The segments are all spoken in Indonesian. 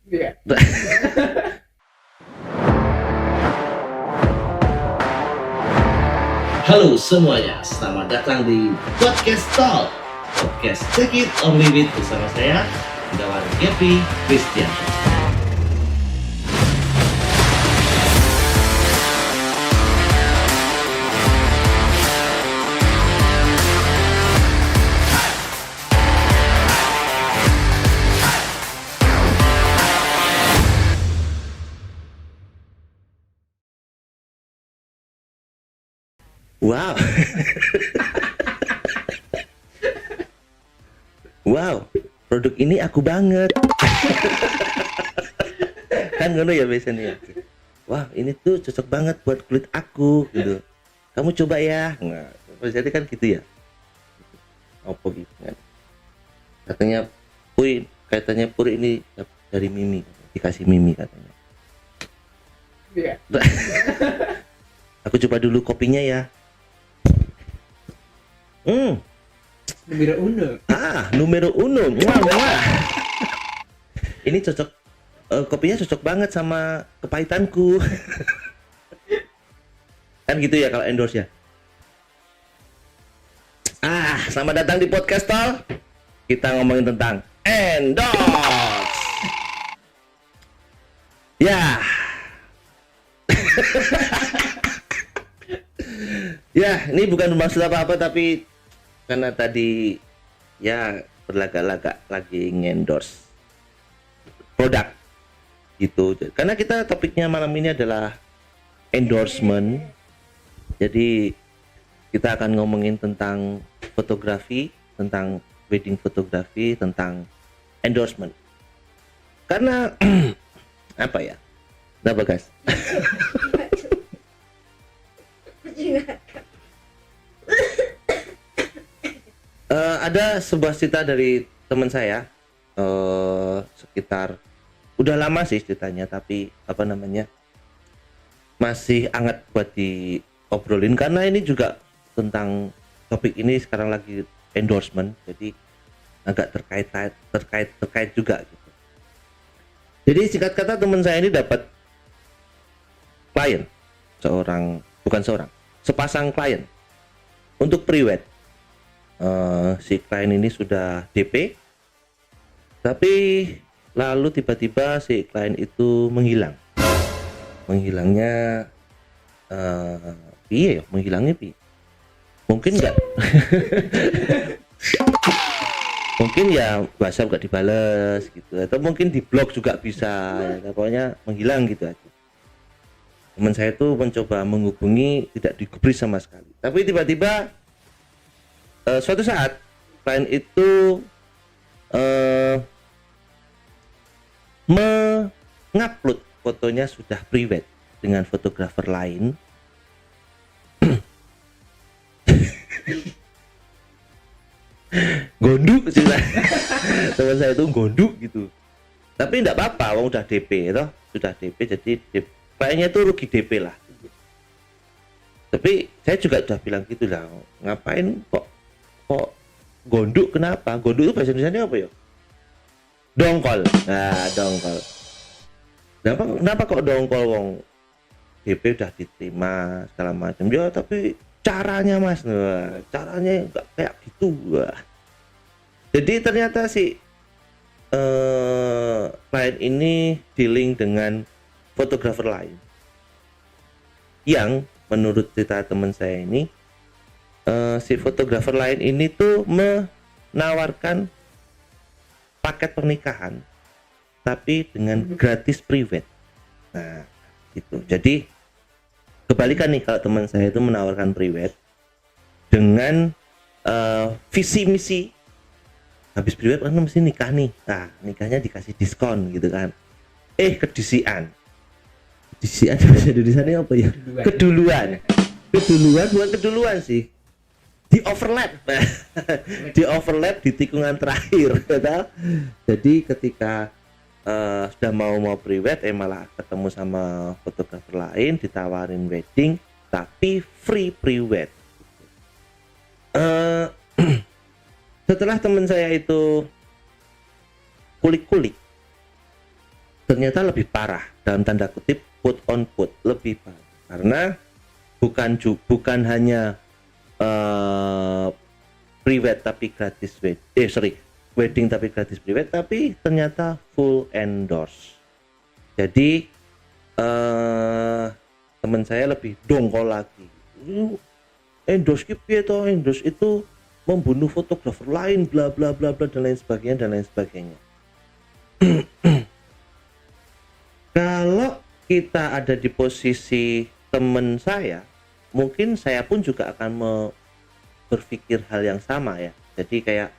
Iya. Halo semuanya, selamat datang di Podcast Talk. Podcast Take It or Leave It bersama saya, Gunawan Gepi Christian. Wow. Wow, produk ini aku banget. Kan ngono ya biasanya. Wah, ini tuh cocok banget buat kulit aku gitu. Kamu coba ya. Nah, jadi kan gitu ya. Apa gitu kan. Katanya Puri ini dari Mimi, dikasih Mimi katanya. Iya. Aku coba dulu kopinya ya. Numero uno. Numero uno. Muah, muah. Ini cocok, kopinya cocok banget sama kepahitanku. Kan gitu ya kalau endorse ya. Selamat datang di podcast Tol. Kita ngomongin tentang endorse. Ya. Ya, ini bukan maksud apa-apa, tapi karena tadi ya berlagak-lagak lagi ngendorse produk gitu. Karena kita topiknya malam ini adalah endorsement. Jadi kita akan ngomongin tentang fotografi, tentang wedding fotografi, tentang endorsement. Karena apa ya? Kenapa guys? Ada sebuah cerita dari teman saya, sekitar udah lama sih ceritanya, tapi apa namanya masih hangat buat diobrolin karena ini juga tentang topik ini sekarang lagi endorsement, jadi agak terkait juga gitu. Jadi singkat kata teman saya ini dapat klien, sepasang klien untuk pre-wed. Si klien ini sudah DP, tapi lalu tiba-tiba si klien itu menghilangnya menghilangnya mungkin nggak mungkin ya WhatsApp nggak dibales gitu, atau mungkin di blog juga bisa ya, pokoknya menghilang gitu aja. Teman saya itu mencoba menghubungi, tidak digubris sama sekali, tapi tiba-tiba suatu saat klien itu mengupload fotonya sudah pre-wed dengan fotografer lain. Gonduk sih. Teman saya itu gonduk gitu, tapi enggak apa-apa, wong udah DP toh, sudah DP, jadi kliennya itu rugi DP lah gitu. Tapi saya juga udah bilang gitu lah, ngapain kok gonduk, kenapa? Gonduk itu bahasa Indonesia apa ya? Dongkol. Nah, dongkol. Kenapa kok dongkol, wong DP udah diterima segala macam. Ya tapi caranya Mas, caranya enggak kayak gitu. Jadi ternyata si klien ini dealing dengan fotografer lain yang menurut cerita teman saya ini, si fotografer lain ini tuh menawarkan paket pernikahan tapi dengan gratis pre-wed. Nah gitu. Jadi kebalikan nih, kalau teman saya itu menawarkan pre-wed dengan visi misi, habis pre-wed kan mesti nikah nih, nah nikahnya dikasih diskon gitu kan. Kedisian bahasa Indonesia ini apa ya? Keduluan bukan keduluan sih, di overlap di tikungan terakhir gitu. Jadi ketika sudah mau pre-wed, malah ketemu sama fotografer lain, ditawarin wedding tapi free pre-wed. Setelah teman saya itu kulik-kulik, ternyata lebih parah, dalam tanda kutip quote on quote lebih parah, karena bukan hanya private tapi gratis wedding tapi gratis private, tapi ternyata full endorse. Jadi teman saya lebih dongkol lagi, endorse endorse itu membunuh fotografer lain, bla bla bla bla, dan lain sebagainya. Kalau kita ada di posisi teman saya, mungkin saya pun juga akan berpikir hal yang sama ya. Jadi kayak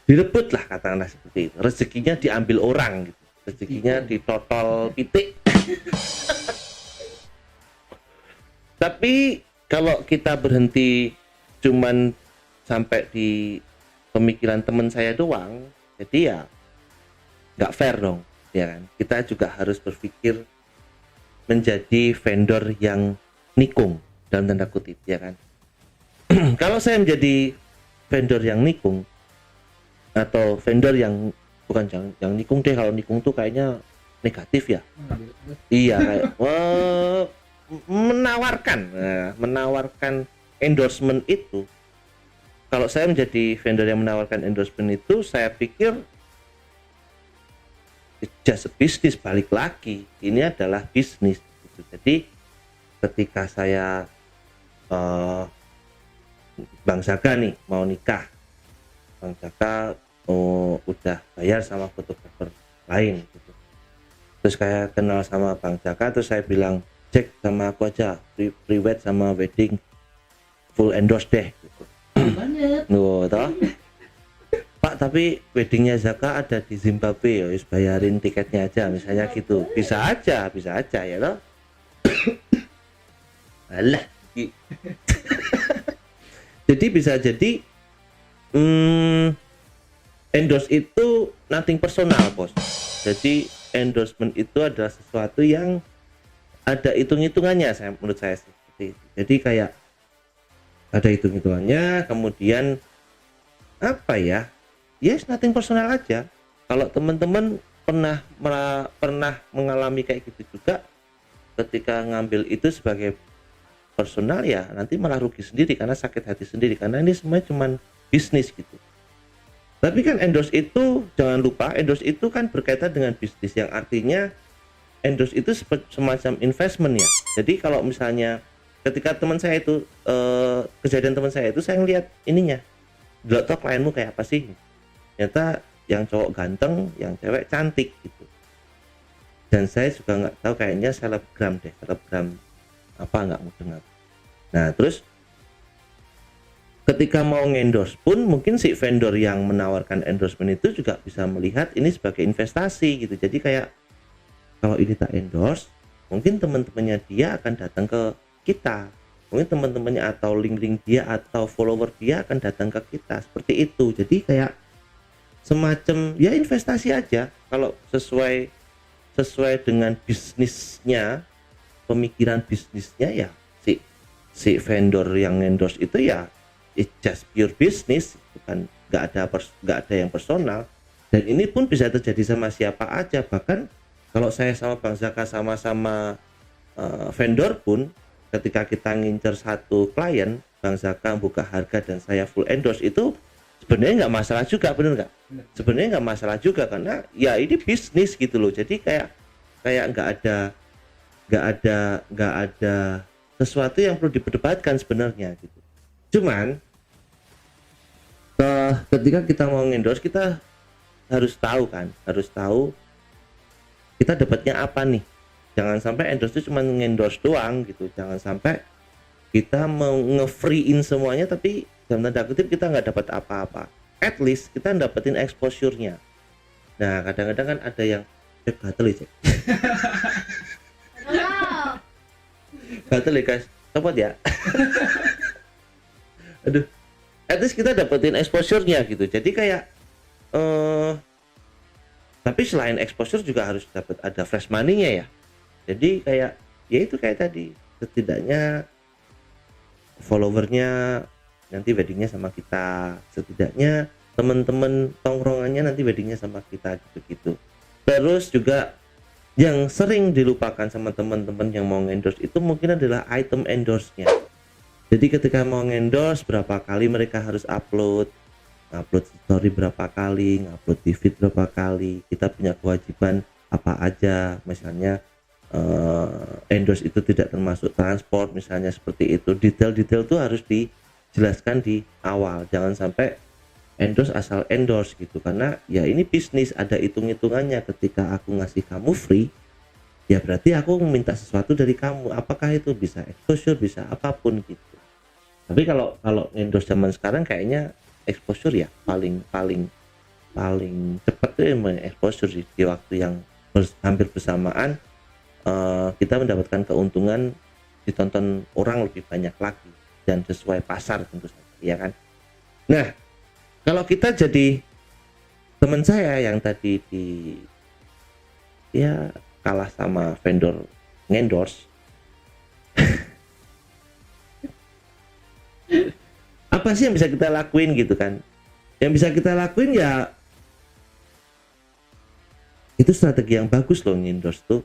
direbut lah, katakanlah seperti itu. Rezekinya diambil orang gitu, rezekinya ditotol pitik. Tapi kalau kita berhenti cuman sampai di pemikiran teman saya doang, jadi ya nggak fair dong, ya kan? Kita juga harus berpikir menjadi vendor yang nikung dalam tanda kutip, ya kan? Kalau saya menjadi vendor yang nikung atau vendor yang bukan yang nikung deh, kalau nikung tuh kayaknya negatif ya. Iya, kayak menawarkan endorsement itu. Kalau saya menjadi vendor yang menawarkan endorsement itu, saya pikir just bisnis, balik lagi ini adalah bisnis gitu. Jadi ketika saya Bang Zaka nih mau nikah, Bang Zaka udah bayar sama fotografer lain gitu. Terus kayak kenal sama Bang Zaka, terus saya bilang, cek sama aku aja, private sama wedding full endorse deh gitu. Banyak. Toh? Pak, tapi weddingnya Zaka ada di Zimbabwe ya, wis bayarin tiketnya aja misalnya gitu. Bisa aja ya toh. Alah. Jadi bisa jadi endorse itu nothing personal, bos. Jadi endorsement itu adalah sesuatu yang ada hitung-hitungannya, menurut saya seperti itu. Jadi kayak ada hitung-hitungannya, kemudian apa ya? Yes, nothing personal aja. Kalau teman-teman pernah mengalami kayak gitu juga, ketika ngambil itu sebagai personal ya nanti malah rugi sendiri karena sakit hati sendiri, karena ini semuanya cuman bisnis gitu. Tapi kan endorse itu, jangan lupa endorse itu kan berkaitan dengan bisnis, yang artinya endorse itu semacam investment ya. Jadi kalau misalnya ketika teman saya itu kejadian teman saya itu, saya ngeliat ininya, dulu tuh klienmu kayak apa sih, ternyata yang cowok ganteng, yang cewek cantik gitu. Dan saya juga nggak tahu, kayaknya selebgram apa, nggak mau dengar. Nah terus ketika mau endorse pun mungkin si vendor yang menawarkan endorsement itu juga bisa melihat ini sebagai investasi gitu. Jadi kayak kalau ini tak endorse, mungkin teman-temannya dia akan datang ke kita, mungkin teman-temannya atau link-link dia atau follower dia akan datang ke kita, seperti itu. Jadi kayak semacam ya investasi aja. Kalau sesuai dengan bisnisnya, pemikiran bisnisnya ya si vendor yang endorse itu ya it's just pure business, bukan nggak ada yang personal. Dan ini pun bisa terjadi sama siapa aja. Bahkan kalau saya sama Bang Zaka sama-sama vendor pun, ketika kita ngincer satu klien, Bang Zaka buka harga dan saya full endorse, itu sebenarnya nggak masalah juga, bener nggak? Sebenarnya nggak masalah juga, karena ya ini bisnis gitu loh. Jadi kayak nggak ada sesuatu yang perlu diperdebatkan sebenarnya gitu. Cuman ketika kita mau endorse, kita harus tahu kita dapatnya apa nih. Jangan sampai endorse itu cuma endorse doang gitu. Jangan sampai kita mau nge-free-in semuanya tapi dalam tanda kutip kita nggak dapat apa-apa. At least kita dapetin exposure-nya. Nah kadang-kadang kan ada yang gatel ya, gatel ya guys, copot ya. Aduh, at least kita dapetin exposure-nya gitu. Jadi kayak tapi selain exposure juga harus dapat ada fresh money-nya ya. Jadi kayak ya itu kayak tadi, setidaknya followernya nanti weddingnya sama kita, setidaknya teman-teman tongkrongannya nanti weddingnya sama kita gitu-gitu. Terus juga yang sering dilupakan sama teman-teman yang mau endorse itu mungkin adalah item endorse-nya. Jadi ketika mau endorse berapa kali mereka harus upload story berapa kali, ngupload di feed berapa kali, kita punya kewajiban apa aja, misalnya endorse itu tidak termasuk transport misalnya seperti itu. Detail-detail itu harus dijelaskan di awal, jangan sampai endorse asal endorse gitu, karena ya ini bisnis, ada hitung-hitungannya. Ketika aku ngasih kamu free, ya berarti aku minta sesuatu dari kamu, apakah itu bisa exposure, bisa apapun gitu. Tapi kalau endorse zaman sekarang kayaknya exposure ya paling cepat tuh emang exposure sih, di waktu yang hampir bersamaan kita mendapatkan keuntungan ditonton orang lebih banyak lagi dan sesuai pasar tentu saja, ya kan. Nah, kalau kita jadi teman saya yang tadi ya kalah sama vendor ngendorse, apa sih yang bisa kita lakuin gitu kan? Yang bisa kita lakuin ya itu strategi yang bagus loh ngendorse tuh.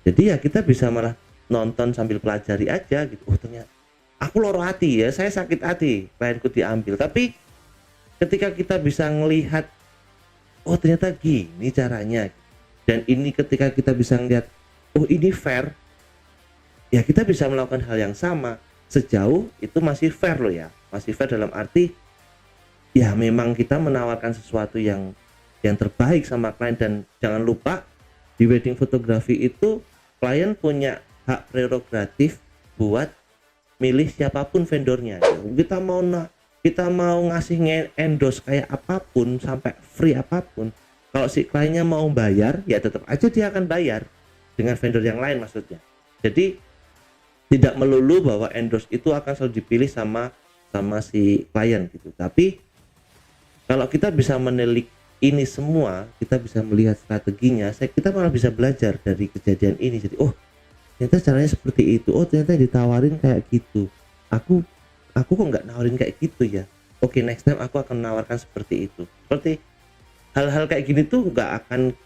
Jadi ya kita bisa malah nonton sambil pelajari aja gitu. Oh ternyata aku loro hati ya, saya sakit hati klienku diambil. Tapi ketika kita bisa ngelihat, oh ternyata gini caranya, dan ini ketika kita bisa ngelihat, oh ini fair, ya kita bisa melakukan hal yang sama. Sejauh itu masih fair loh ya, masih fair dalam arti ya memang kita menawarkan sesuatu yang terbaik sama klien. Dan jangan lupa di wedding fotografi itu klien punya hak prerogatif buat milih siapapun vendornya. Kita mau ngasih endorse kayak apapun, sampai free apapun, kalau si kliennya mau bayar ya tetap aja dia akan bayar dengan vendor yang lain maksudnya. Jadi tidak melulu bahwa endorse itu akan selalu dipilih sama si klien gitu. Tapi kalau kita bisa menilik ini semua, kita bisa melihat strateginya, kita malah bisa belajar dari kejadian ini. Jadi oh ternyata caranya seperti itu, oh ternyata ditawarin kayak gitu, aku kok nggak nawarin kayak gitu ya. Oke, next time aku akan menawarkan seperti itu. Seperti hal-hal kayak gini tuh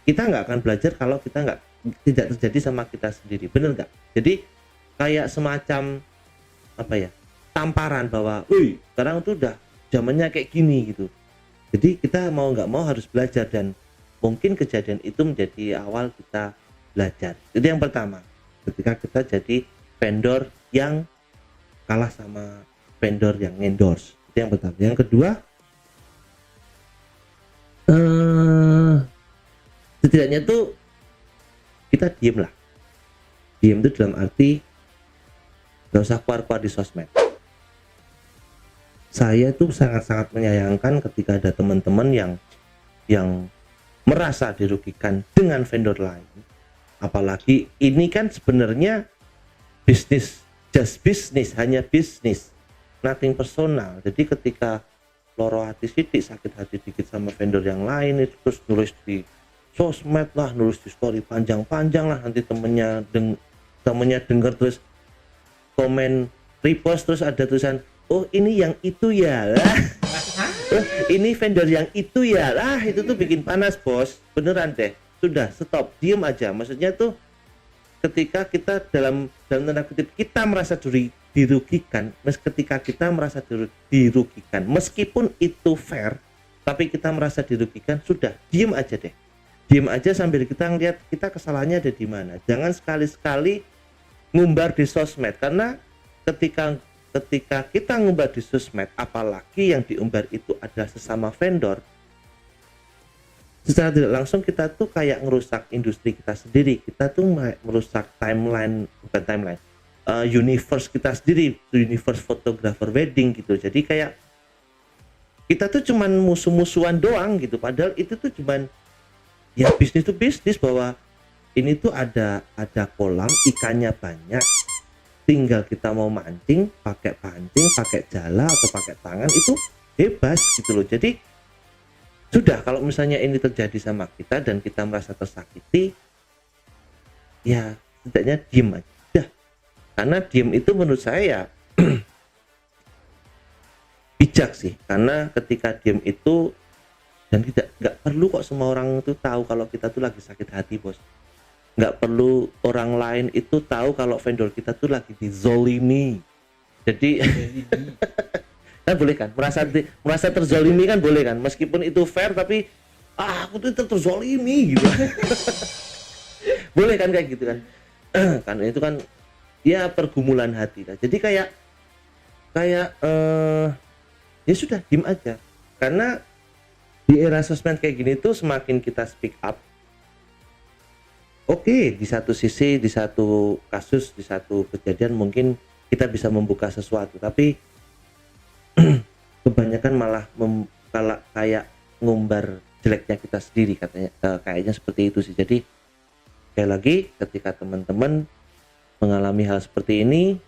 kita nggak akan belajar kalau kita tidak terjadi sama kita sendiri, bener nggak? Jadi kayak semacam apa ya, tamparan bahwa sekarang tuh udah zamannya kayak gini gitu. Jadi kita mau nggak mau harus belajar, dan mungkin kejadian itu menjadi awal kita belajar. Itu yang pertama, ketika kita jadi vendor yang kalah sama vendor yang endorse. Itu yang pertama. Yang kedua, setidaknya tuh kita diem lah. Diem itu dalam arti gak usah keluar-keluar di sosmed. Saya tuh sangat-sangat menyayangkan ketika ada teman-teman yang merasa dirugikan dengan vendor lain. Apalagi ini kan sebenarnya bisnis, just bisnis, hanya bisnis, nothing personal. Jadi ketika loro hati sidik, sakit hati dikit sama vendor yang lain, itu terus nulis di sosmed lah, nulis di story panjang-panjang lah, nanti temennya denger, terus komen repost, terus ada tulisan, oh ini yang itu ya lah. Oh, ini vendor yang itu ya lah. Itu tuh bikin panas bos, beneran deh. Sudah stop, diem aja. Maksudnya tuh ketika kita dalam tanda kutip kita merasa dirugikan, ketika kita merasa dirugikan meskipun itu fair, tapi kita merasa dirugikan, sudah diem aja deh. Diem aja sambil kita ngeliat kita kesalahannya ada di mana. Jangan sekali-sekali ngumbar di sosmed, karena ketika kita ngumbar di sosmed, apalagi yang diumbar itu adalah sesama vendor, secara tidak langsung kita tuh kayak ngerusak industri kita sendiri. Kita tuh merusak universe kita sendiri, universe fotografer wedding gitu. Jadi kayak kita tuh cuman musuh-musuhan doang gitu, padahal itu tuh cuman ya bisnis tuh bisnis, bahwa ini tuh ada kolam, ikannya banyak, tinggal kita mau mancing, pakai pancing, pakai jala atau pakai tangan, itu bebas gitu loh. Jadi sudah, kalau misalnya ini terjadi sama kita dan kita merasa tersakiti, ya setidaknya diem aja. Udah. Karena diem itu menurut saya bijak sih, karena ketika diem itu Dan nggak perlu kok semua orang itu tahu kalau kita tuh lagi sakit hati, bos. Nggak perlu orang lain itu tahu kalau vendor kita tuh lagi dizolimi. Jadi kan boleh kan, merasa terzolimi kan boleh kan, meskipun itu fair tapi aku tuh terzolimi gitu. Boleh kan kayak gitu kan. Karena itu kan ya pergumulan hati lah. Jadi kayak ya sudah, diem aja. Karena di era sosmed kayak gini tuh semakin kita speak up, oke, di satu sisi, di satu kasus, di satu kejadian mungkin kita bisa membuka sesuatu, tapi kebanyakan malah kayak ngumbar jeleknya kita sendiri, katanya kayaknya seperti itu sih. Jadi sekali lagi, ketika teman-teman mengalami hal seperti ini,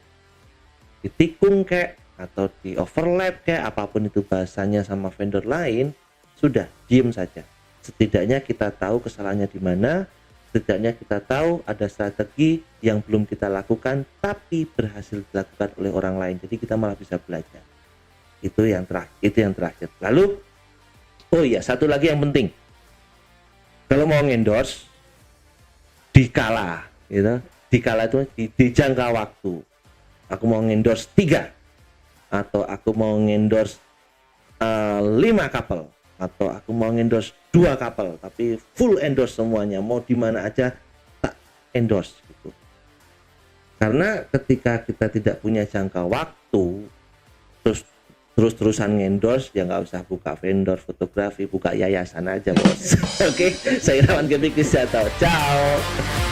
ditikung kayak atau di overlap kayak apapun itu bahasanya sama vendor lain, sudah diem saja. Setidaknya kita tahu kesalahannya di mana, setidaknya kita tahu ada strategi yang belum kita lakukan tapi berhasil dilakukan oleh orang lain. Jadi kita malah bisa belajar. Itu yang terakhir. Lalu, oh iya, satu lagi yang penting. Kalau mau endorse, dikala itu di jangka waktu. Aku mau endorse 3 atau aku mau endorse 5 couple, atau aku mau endorse 2 couple, tapi full endorse semuanya, mau di mana aja tak endorse gitu. Karena ketika kita tidak punya jangka waktu, terus-terusan endorse, ya nggak usah buka vendor fotografi, buka yayasan aja, bos. Oke, saya Irawan Gepi Kristianto. Ciao.